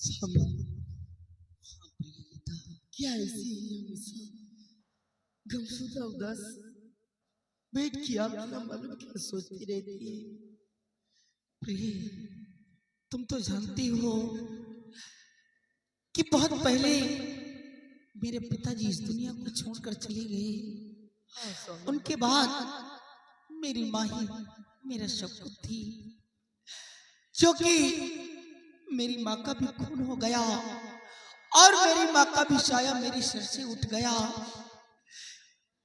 सामने क्या ऐसी हमेशा गमशुदा उदास बैठ की आप ना मालूम क्या सोचती रहती है। प्रिय, तुम तो जानती हो कि बहुत पहले मेरे पिताजी इस दुनिया को छोड़कर चले गए। उनके बाद मेरी माँ ही मेरा सब कुछ थी, जो कि मेरी माँ का भी खून हो गया और मेरी माँ का भी साया मेरे सिर से उठ गया।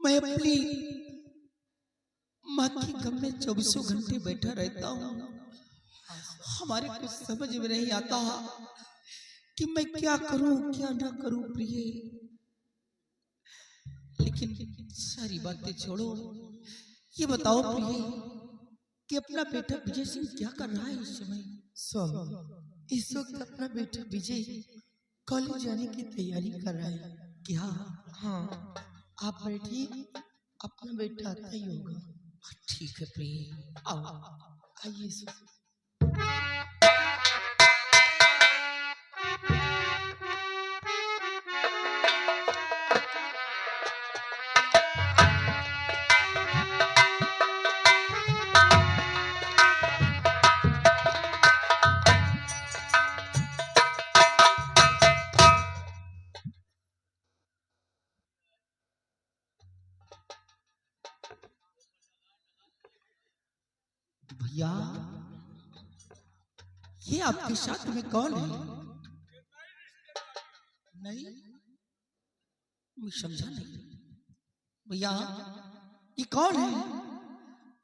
मैं अपनी माँ की गम में 24 घंटे बैठा रहता हूँ। हमारे कुछ समझ में नहीं आता कि मैं क्या करूं क्या ना करूं प्रिय। लेकिन सारी बातें छोड़ो, ये बताओ प्रिय कि अपना बेटा विजय सिंह क्या कर रहा है इस समय? स्वामी, इस वक्त अपना बेटा विजय कॉलेज जाने की तैयारी कर रहा है। क्या? हाँ, आप बैठिए, अपना बेटा आता ही होगा। ठीक है प्रिय, आओ आइए। भैया, ये आपके साथ में कौन है? नहीं, मैं समझा नहीं। भैया, ये कौन है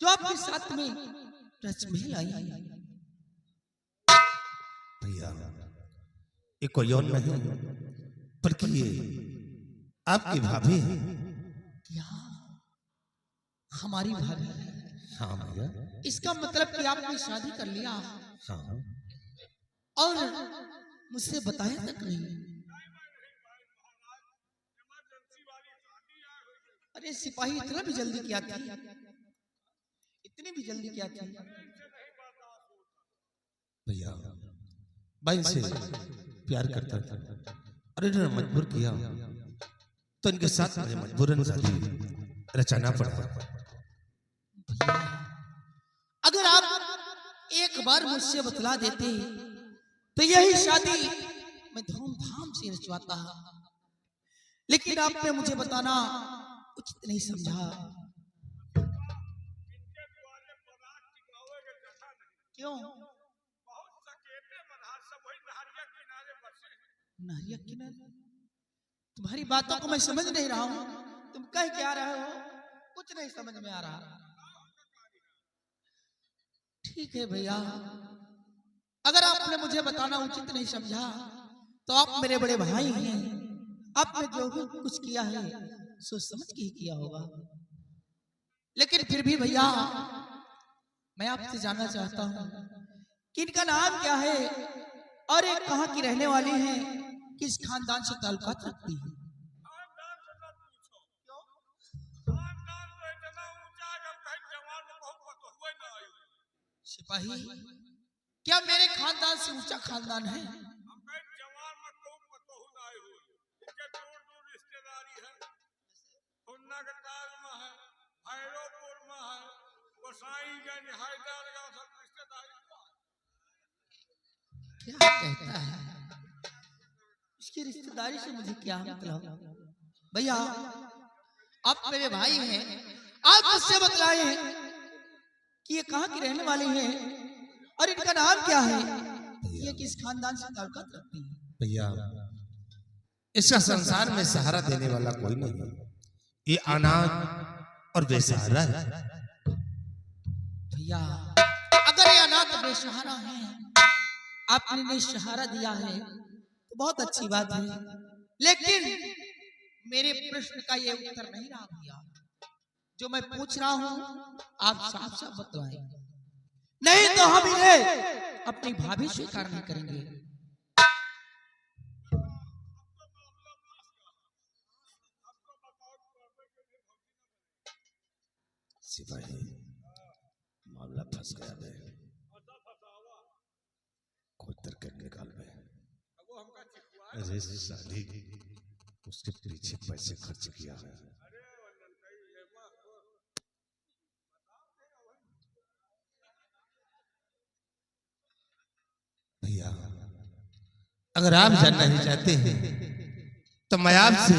जो आपके साथ में रसमहल आई है? भैया, ये कोई और नहीं बल्कि ये आपकी भाभी है। क्या हमारी भाभी है? हाँ भैया। इसका मतलब कि आपने शादी कर लिया? हाँ। और मुझसे बताया तक नहीं? अरे सिपाही, इतना भी जल्दी क्या थी? इतनी भी जल्दी क्या थी? भैया, भाई से प्यार करता था और इन्होंने मजबूर किया तो इनके साथ मुझे मजबूरन शादी रचाना पड़ा। अगर आप एक बार मुझसे बतला देते तो यही शादी मैं धूमधाम से रचवाता, लेकिन आपने मुझे बताना उचित नहीं समझा। क्यों? नहरिया किनारे? तुम्हारी बातों को मैं समझ नहीं रहा हूँ, तुम कह क्या रहे हो? कुछ नहीं समझ में आ रहा। ठीक है भैया, अगर आपने मुझे बताना उचित नहीं समझा तो आप मेरे बड़े भाई हैं, आपने जो भी कुछ किया है सोच समझ के ही किया होगा। लेकिन फिर भी भैया, मैं आपसे जानना चाहता हूँ कि इनका नाम क्या है और ये कहाँ की रहने वाली है, किस खानदान से ताल्लुकात रखती है? सिपाही, क्या मेरे खानदान से ऊंचा खानदान है? क्या कहता है? इसकी रिश्तेदारी से मुझे क्या मतलब? भैया, आप मेरे भाई हैं, आप मुझसे बतलाए कि ये कहाँ की रहने वाली है और इनका नाम क्या है, ये किस खानदान से ताल्लुकात रखती है? भैया, इसका संसार में सहारा देने वाला कोई नहीं, ये अनाथ और बेसहारा है। भैया, अगर ये अनाथ बेसहारा है, आपने इन्हें सहारा दिया है तो बहुत अच्छी बात है, लेकिन मेरे प्रश्न का ये उत्तर नहीं रहा भैया। जो मैं पूछ रहा हूँ आप साफ साफ बतलाएं, नहीं तो हम इन्हें अपनी भाभी स्वीकार नहीं करेंगे। सिपाही, मामला फंस गया है, कोई तरकीब निकाल में। अरे साली, उसके पीछे पैसे खर्च किया है। भैया, अगर आप जानना ही चाहते हैं तो मैं आपसे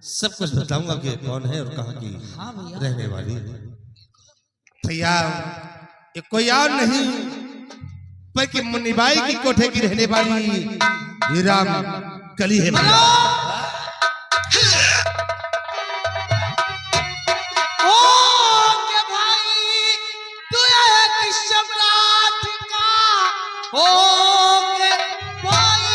सब कुछ बताऊंगा कि कौन है और कहाँ की हाँ भैया। रहने वाली है। भैया, ये कोई और नहीं बल्कि मुन्नीबाई की कोठे की रहने वाली ये राम कली है भैया। ओ के भाई, तू एक सम्राट का हो के भाई,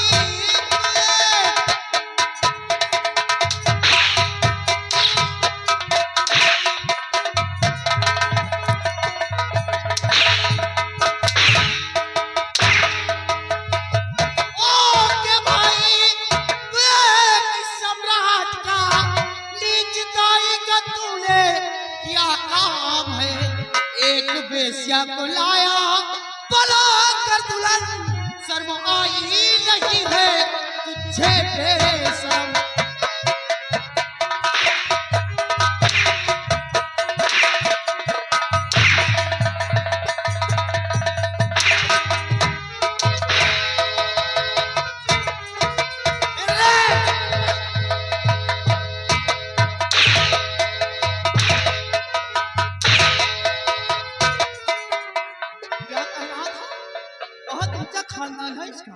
ओ के भाई, तू एक सम्राट का नीच दाई का तूने क्या काम है? एक बेस्या को लाया बला कर दुल्हन, शर्म आई नहीं है तुझे बेशर्म। क्या कह रहा था? बहुत ऊंचा खानदान है इसका।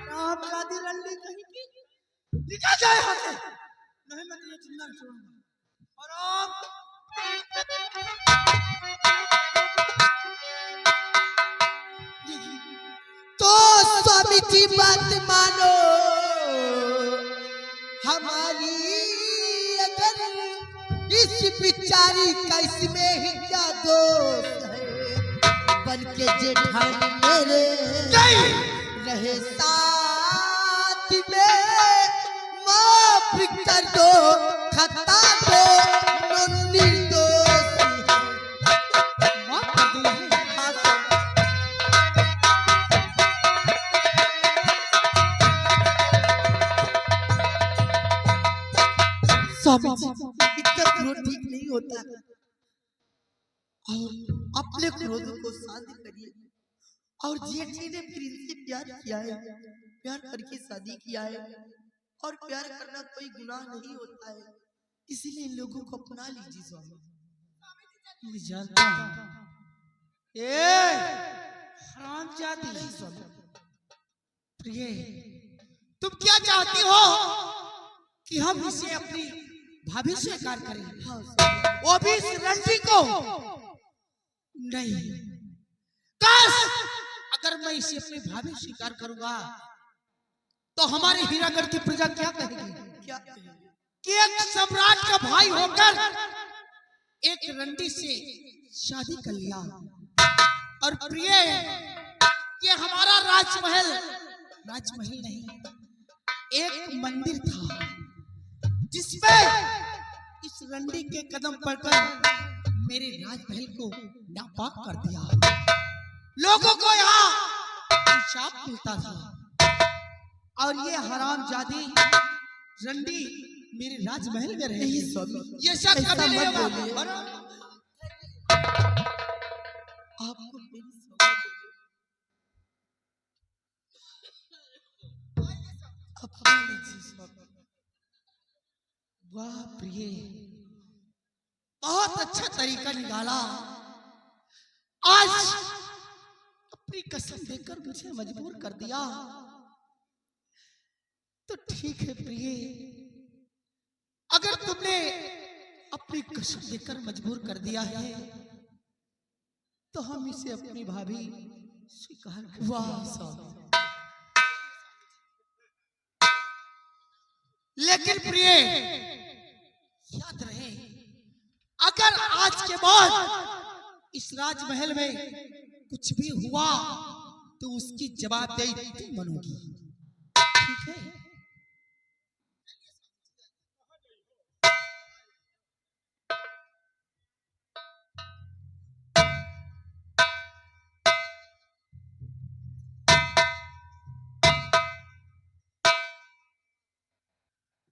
राम शादी रंडी कहीं की निकल जाए यहाँ से, नहीं मैं तुझे जिंदा नहीं छोड़ूंगा। और आप तो स्वामी जी बात मानो हमारी, अगर इस बिचारी का इसमें ही क्या दोष है? बन के जेठानी मेरे रहे साथ में, माफ कर दो खता दो, निर्दोष माफ कर दो। स्वामी जी, इतना क्रोध ठीक नहीं होता है, और अपने क्रोध को शांत करिए। और जेठ जी ने प्रिंस से प्यार किया है, प्यार करके शादी किया है, और प्यार करना कोई गुनाह नहीं होता है, इसीलिए इन लोगों को अपना लीजिए स्वामी। मैं जानता हूँ ये हरामजादी नहीं स्वामी। प्रिय, तुम क्या चाहती हो कि हम इसे अपनी भाभी स्वीकार करें? वो भी इस रणजी को? नहीं, काश अगर मैं इसे अपनी भाभी स्वीकार करूंगा तो हमारे हीरागढ़ की प्रजा क्या कहेगी? क्या कि एक सम्राट का भाई होकर एक रंडी से शादी कर लिया। और प्रिय, ये हमारा राजमहल नहीं, एक मंदिर था जिसमें इस रंडी के कदम पड़कर मेरे राजमहल को नापाक कर दिया। लोगों को यहाँ शाप मिलता था, और ये हरामजादी रंडी मेरे राजमहल में रहे। ये सब कभी नहीं होगा। आपको मेरी सौगात अपना लीजिए स्वामी। वाह प्रिय, बहुत अच्छा तरीका निकाला। आज अपनी कसम देकर मुझे मजबूर कर दिया। तो ठीक है प्रिय, अगर तुमने अपनी कसम देकर मजबूर कर दिया है तो हम इसे अपनी भाभी स्वीकार कर। वाह, लेकिन प्रिय याद रहे, अगर आज के बाद इस राजमहल में कुछ भी हुआ तो उसकी जवाबदेही तुम बनोगी। ठीक ठीक है।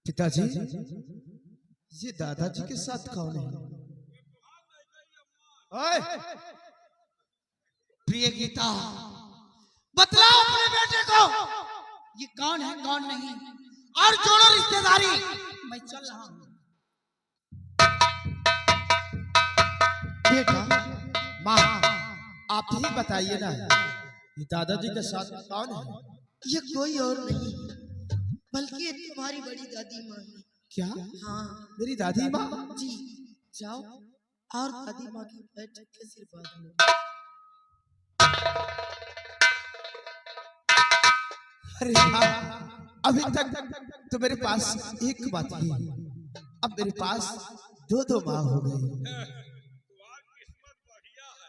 पिताजी, ये दादाजी के साथ कौन है? ओए, प्रिय गीता, बतलाओ अपने बेटे को ये कौन है कौन नहीं, और जोड़ो रिश्तेदारी। मैं चल रहा हूँ। बेटा, माँ, आप ही बताइए ना, ये दादाजी के साथ कौन है? ये कोई और नहीं बल्कि ये तुम्हारी बड़ी दादी माँ है। क्या? हाँ मेरी दादी माँ? जी, जाओ और दादी माँ के पैर छू के आशीर्वाद लो। अरे यार, अभी तक तो मेरे पास एक बात ही, अब मेरे पास दो दो माँ हो गई। तुम्हारी किस्मत बढ़िया है,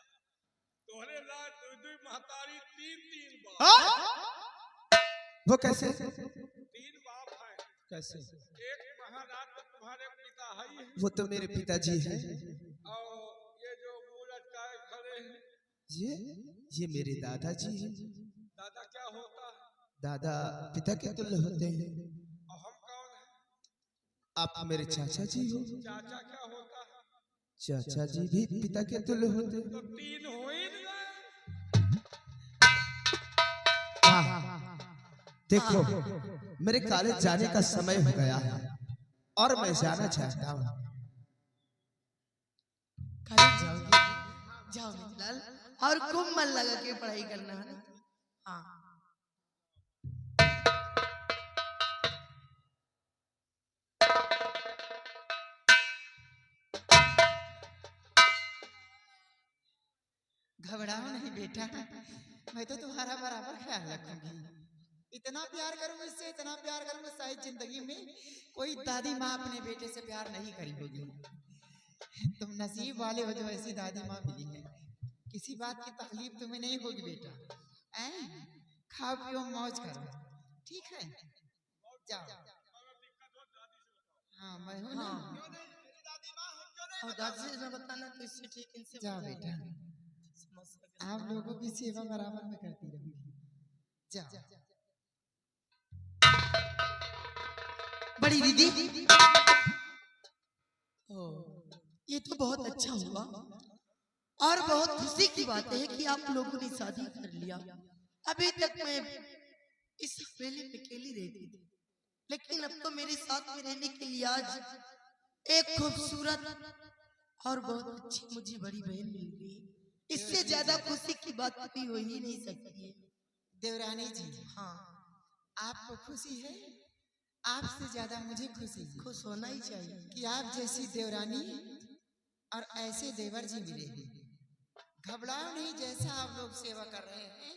तोहरे लाल दुई महतारी तीन बाप। हाँ? वो कैसे? तीन बाप है। कैसे? एक महाराज तो तुम्हारे पिता है ही है, वो तो मेरे पिताजी हैं। और ये जो मुंह लटकाए खड़े हैं, ये मेरे दादाजी हैं। दादा क्या होता है? दादा पिता के तुल्य होते हैं। और हम कौन है? आप मेरे चाचा जी हो। चाचा क्या होता है? चाचा जी भी पिता के तुल्य होते हैं। तो तीन हो ही नहीं गए। देखो, मेरे कॉलेज जाने का समय हो गया है और मैं जाना चाहता हूँ। कॉलेज जाओगे? जाओ लाल, और खूब मन लगा के पढ़ाई करना है ना। हाँ घबराओ नहीं बेटा, मैं तो तुम्हारा बराबर ख्याल रखूंगी। इतना प्यार करूंगी इससे, इतना प्यार करूंगी, शायद जिंदगी में कोई दादी माँ अपने बेटे से प्यार नहीं करी होगी। तुम नसीब वाले हो जो ऐसी दादी माँ मिली है। किसी बात की तकलीफ तुम्हें नहीं होगी बेटा। खाओ पियो मौज करो, ठीक है? जाओ। हाँ मैं हूँ ना। और दादी से न बताना तो इससे ठीक इनसे जाओ बता बेटा, दो। आप लोगों की सेवा बराबर में करती रहूंगी। जाओ। बड़ी दीदी, ओ, ये तो बहुत अच्छा हुआ और बहुत खुशी की बात है कि आप लोगों ने शादी कर लिया। अभी तक मैं इस हवेली में अकेली रहती थी, लेकिन अब तो मेरे साथ में रहने के लिए आज एक खूबसूरत और बहुत अच्छी मुझे बड़ी बहन मिल गई। इससे ज्यादा खुशी की बात भी हो ही नहीं सकती है। देवरानी जी, हाँ, आपको खुशी है? आपसे ज्यादा मुझे खुशी है खुश होना ही चाहिए कि आप जैसी देवरानी और ऐसे देवर जी मिले हैं। घबराओ नहीं, जैसा आप लोग सेवा कर रहे हैं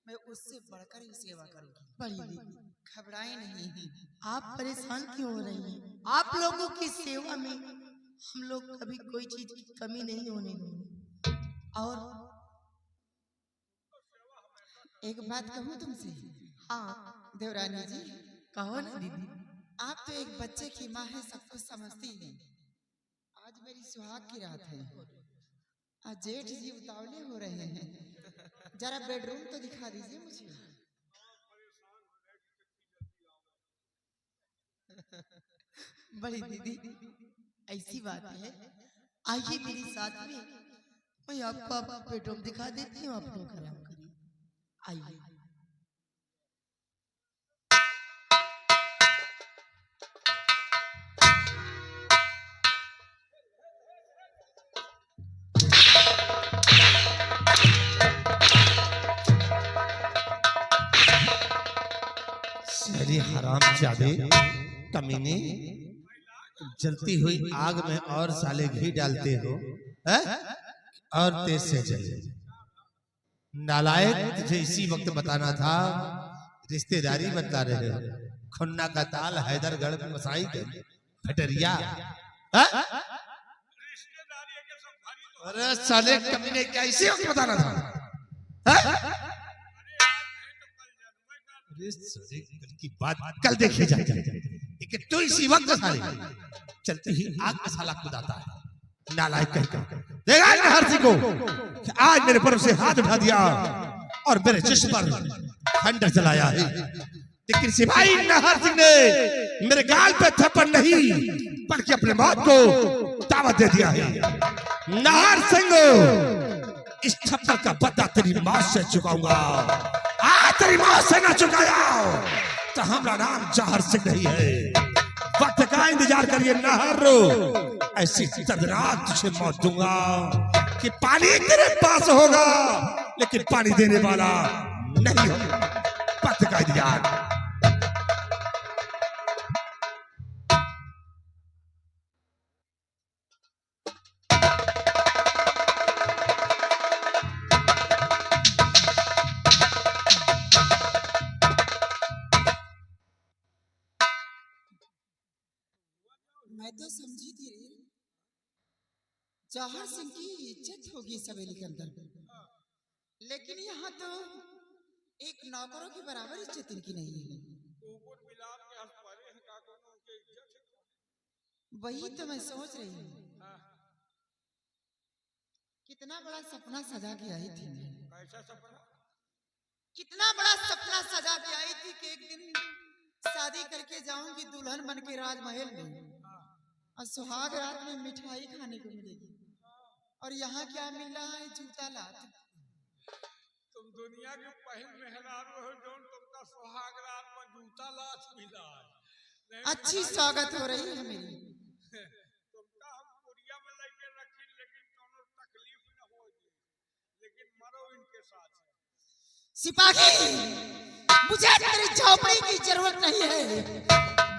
मैं उससे बढ़कर ही सेवा करूंगी। बड़ी दीदी, घबराए नहीं। आप परेशान क्यों हो रही हैं? आप लोगों की सेवा में हम लोग कभी कोई चीज की कमी नहीं होने देंगे। और एक बात कहूँ तुमसे हाँ, देवरानी जी, कहो ना दीदी। आप तो एक बच्चे की माँ है, सब कुछ समझती हैं। आज मेरी सुहाग की रात है, आज जेठ जी उतावले हो रहे हैं। जरा बेडरूम तो दिखा दीजिए मुझे। बड़ी दीदी, ऐसी बात है, आइए मेरे साथ में, मैं आपको आपका बेडरूम दिखा देती हूँ। आप लोग आराम करिए, आइए। अरे हरामजादे, कमीने, जलती हुई आग में और साले घी डालते हो, हैं? और तेज से जले। नालायक, तुझे इसी वक्त बताना था, रिश्तेदारी बतला रहे हो। खुन्ना का ताल हैदरगढ़ में बसाई गई भटरिया। हैं? रिश्तेदारी के सब भारी तो अरे साले कमीने, क्या इसी वक्त बताना था? हैं? अरे आज नहीं तो कल जानूं मैं अरे साले, कल की बात कल देखी जाएगी। लेकिन तू इसी वक्त साले चलते ही आग में साला खुदाता है, नालायक कहकर। देखा है हर सिंह को कि आज मेरे पर से हाथ उठा दिया और मेरे जिस्म पर खंडर चलाया है। लेकिन सिपाही नाहर सिंह ने मेरे गाल पे थप्पड़ नहीं बल्कि अपने मौत को दावत दे दिया है। नाहर सिंह, इस थप्पड़ का बदला तेरी मौत से चुकाऊंगा। आज तेरी मौत से ना चुकाया तो हमारा नाम जहर सिंह नहीं है। वक्त का इंतजार करिए नाहर, ऐसी दर्दनाक तुझे मौत दूंगा कि पानी तेरे पास होगा लेकिन पानी देने वाला नहीं होगा। वक्त का इंतजार। मैं तो समझी थी रे, जहर सिंह की इज्जत होगी इस हवेली के अंदर, लेकिन यहाँ तो एक नौकरों के बराबर इज्जत इनकी नहीं है। कुकुर मिलाप के हंस परे हैं का कोनो उनके इज्जत है। वही तो मैं सोच रही हूँ, कितना बड़ा सपना सजा के आई थी मैं। कैसा सपना? कितना बड़ा सपना सजा के आई थी कि एक दिन शादी करके जाऊंगी दुल्हन बन के राजमहल में, और सुहाग रात में मिठाई खाने को मिलेगी, और यहाँ क्या मिल रहा है? जूता लात। तुम दुनिया के पहल मेहरारू हो जो तुमका सुहाग रात में जूता लात मिला है। नहीं अच्छी स्वागत हो रही है मेरी। तुमका हम पुरिया में लेके रखी लेकिन कोनो तकलीफ न हो, लेकिन मरो इनके साथ। सिपाही, मुझे तेरी झोपड़ी की जरूरत नहीं है,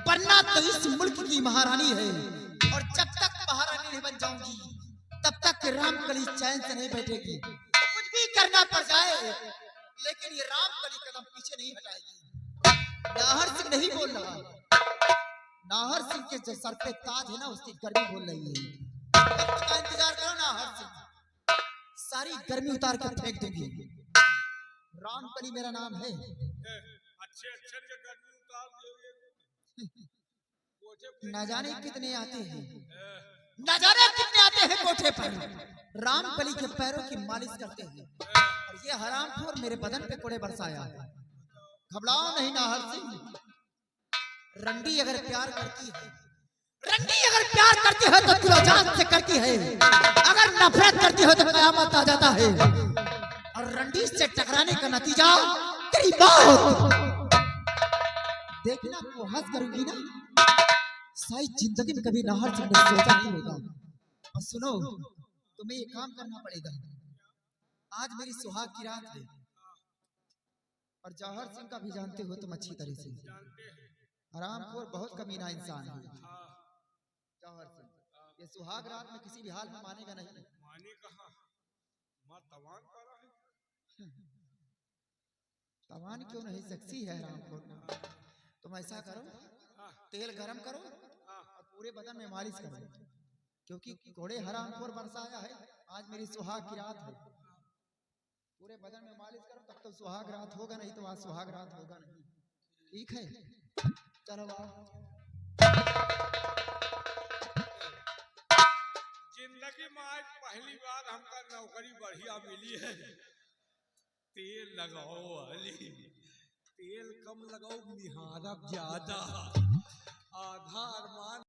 वरना तो इस मुल्क की महारानी है, और जब तक महारानी नहीं बन जाऊंगी तब तक रामकली चैन से नहीं बैठेगी। कुछ भी करना पड़ जाए लेकिन ये रामकली कदम पीछे नहीं हटाएगी। नाहर सिंह नहीं बोल रहा, नाहर सिंह के जो सर पे ताज है ना उसकी गर्मी बोल रही है। वक्त का इंतजार करो नाहर सिंह, सारी गर्मी उतार कर फेंक दूंगी। रामकली मेरा नाम है। अच्छे अच्छे के गर्मी उतार दोगे। न जाने कितने आते हैं, न जाने कितने आते हैं कोठे पर, रामकली के पैरों की मालिश करते हैं, और ये हरामखोर मेरे बदन पे कोड़े बरसाया है। घबराओ नहीं नाहर सिंह, रंडी अगर प्यार करती है, रंडी अगर प्यार करती है तो दिलोजान से करती है, अगर नफरत करती है तो कयामत आ जाता है, और रंडी से टकराने का नतीजा तेरी मौत। देखना वो हंस करूंगी ना, सारी जिंदगी में कभी नाहर सिंह ने सोचा नहीं होगा। और सुनो, तुम्हें ये काम करना पड़ेगा। आज मेरी सुहाग की रात है, और जौहर सिंह का भी जानते हो तुम अच्छी तरह से। हरामखोर बहुत कमीना इंसान है जौहर सिंह, ये सुहाग रात में किसी भी हाल में मानेगा नहीं। माने कहा मां तवान पर है। तवान क्यों नहीं, सेक्सी है हरामखोर। तुम ऐसा करो, तेल गरम करो और पूरे बदन में मालिश करो, क्योंकि घोड़े हरामखोर बरसाया है। आज मेरी सुहाग की रात है, पूरे बदन में मालिश करो, तब तो सुहाग रात होगा, नहीं तो आज सुहाग रात होगा नहीं। ठीक है, चलो आओ। जिंदगी में आज पहली बार हमका नौकरी बढ़िया मिली है। तेल लगाओ वाली, तेल कम लगाओ, निहारब ज्यादा।